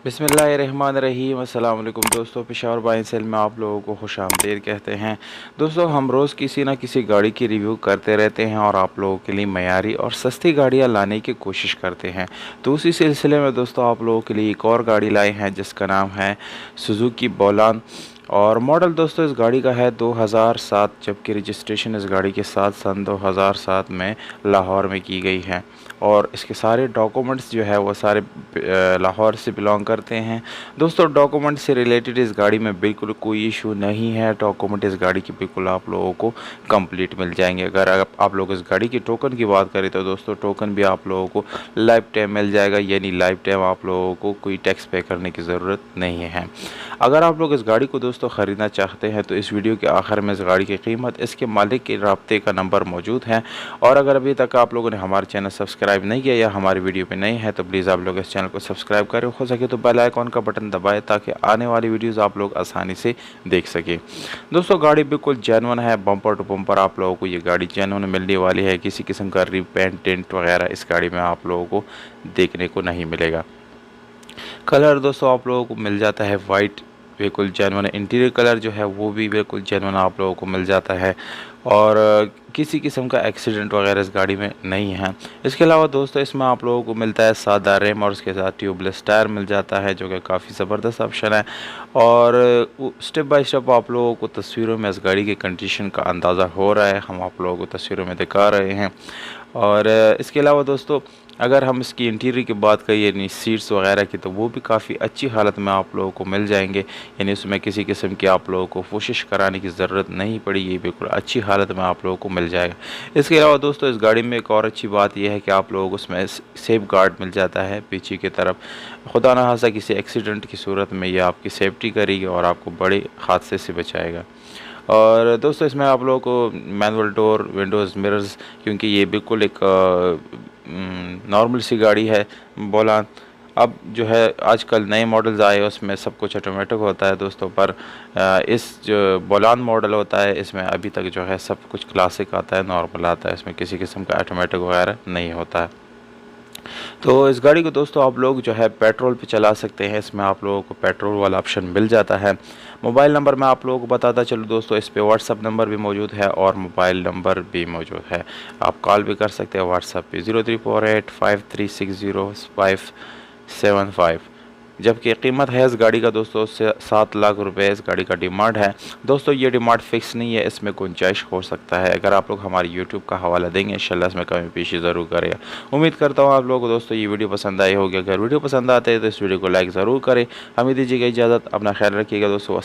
बिस्मिल्लाहिर्रहमानिर्रहीम। अस्सलाम वालेकुम दोस्तों, पेशावर बाइक सेल में आप लोगों को खुशामदीद कहते हैं। दोस्तों, हम रोज़ किसी ना किसी गाड़ी की रिव्यू करते रहते हैं और आप लोगों के लिए मयारी और सस्ती गाड़ियां लाने की कोशिश करते हैं। तो उसी सिलसिले में दोस्तों आप लोगों के लिए एक और गाड़ी लाए हैं जिसका नाम है सुजुकी बोलान। और मॉडल दोस्तों इस गाड़ी का है 2007, जबकि रजिस्ट्रेशन इस गाड़ी के साथ सन 2007 में लाहौर में की गई है। और इसके सारे डॉक्यूमेंट्स जो है वो सारे लाहौर से बिलोंग करते हैं। दोस्तों, डॉक्यूमेंट से रिलेटेड इस गाड़ी में बिल्कुल कोई इशू नहीं है। डॉक्यूमेंट इस गाड़ी की बिल्कुल आप लोगों को कंप्लीट मिल जाएंगे। अगर आप लोग इस गाड़ी की टोकन की बात करें तो दोस्तों टोकन भी आप लोगों को लाइफ टाइम मिल जाएगा, यानी लाइफ टाइम आप लोगों को कोई टैक्स पे करने की ज़रूरत नहीं है। अगर आप लोग इस गाड़ी को दोस्तों ख़रीदना चाहते हैं तो इस वीडियो के आखिर में इस गाड़ी की कीमत, इसके मालिक के राब्ते का नंबर मौजूद है। और अगर अभी तक आप लोगों ने हमारे चैनल सब्सक्राइब नहीं किया या हमारी वीडियो पे नए हैं तो प्लीज़ आप लोग इस चैनल को सब्सक्राइब करें, हो सके तो बेल आइकॉन का बटन दबाएं ताकि आने वाली वीडियोस आप लोग आसानी से देख सकें। दोस्तों, गाड़ी बिल्कुल जेन्युइन है, बम्पर टू बम्पर आप लोगों को ये गाड़ी जेन्युइन मिलने वाली है। किसी किस्म का रिपेंट टेंट वगैरह इस गाड़ी में आप लोगों को देखने को नहीं मिलेगा। कलर दोस्तों आप लोगों को मिल जाता है वाइट, बिल्कुल जेन्युइन। इंटीरियर कलर जो है वो भी बिल्कुल जेन्युइन आप लोगों को मिल जाता है। और किसी किस्म का एक्सीडेंट वगैरह इस गाड़ी में नहीं है। इसके अलावा दोस्तों इसमें आप लोगों को मिलता है सादा रेम और उसके साथ ट्यूबलेस टायर मिल जाता है, जो कि काफ़ी ज़बरदस्त ऑप्शन है। और स्टेप बाय स्टेप आप लोगों को तस्वीरों में इस गाड़ी की कंडीशन का अंदाज़ा हो रहा है, हम आप लोगों को तस्वीरों में दिखा रहे हैं। और इसके अलावा दोस्तों अगर हम इसकी इंटीरियर की बात करें यानी सीट्स वगैरह की, तो वो भी काफ़ी अच्छी हालत में आप लोगों को मिल जाएंगे। यानी उसमें किसी किस्म की आप लोगों को कोशिश कराने की ज़रूरत नहीं पड़ी, ये बिल्कुल अच्छी हालत में आप लोगों को मिल जाएगा। इसके अलावा दोस्तों इस गाड़ी में एक और अच्छी बात यह है कि आप लोगों को उसमें सेफ गार्ड मिल जाता है पीछे की तरफ। खुदा ना खास्ता किसी एक्सीडेंट की सूरत में यह आपकी सेफ्टी करेगी और आपको बड़े हादसे से बचाएगा। और दोस्तों इसमें आप लोगों को मैनुअल डोर, विंडोज़ मिरर्स, क्योंकि ये बिल्कुल एक नॉर्मल सी गाड़ी है बोलान। अब जो है आजकल नए मॉडल्स आए उसमें सब कुछ ऑटोमेटिक होता है दोस्तों, पर इस जो बोलान मॉडल होता है इसमें अभी तक जो है सब कुछ क्लासिक आता है, नॉर्मल आता है, इसमें किसी किस्म का ऑटोमेटिक वगैरह नहीं होता है। तो इस गाड़ी को दोस्तों आप लोग जो है पेट्रोल पे चला सकते हैं, इसमें आप लोगों को पेट्रोल वाला ऑप्शन मिल जाता है। मोबाइल नंबर मैं आप लोगों को बताता चलूँ दोस्तों, इस पे व्हाट्सअप नंबर भी मौजूद है और मोबाइल नंबर भी मौजूद है, आप कॉल भी कर सकते हैं व्हाट्सअप पे 034853605575। जबकि कीमत है इस गाड़ी का दोस्तों 7 लाख रुपए इस गाड़ी का डिमांड है। दोस्तों ये डिमांड फिक्स नहीं है, इसमें गुंजाइश हो सकता है। अगर आप लोग हमारे यूट्यूब का हवाला देंगे इंशाल्लाह इसमें कमी पेशी ज़रूर करेगा। उम्मीद करता हूँ आप लोगों को दोस्तों ये वीडियो पसंद आई होगी। अगर वीडियो पसंद आते हैं तो इस वीडियो को लाइक ज़रूर करें। हमें दीजिएगा इजाज़त, अपना ख्याल रखिएगा दोस्तों।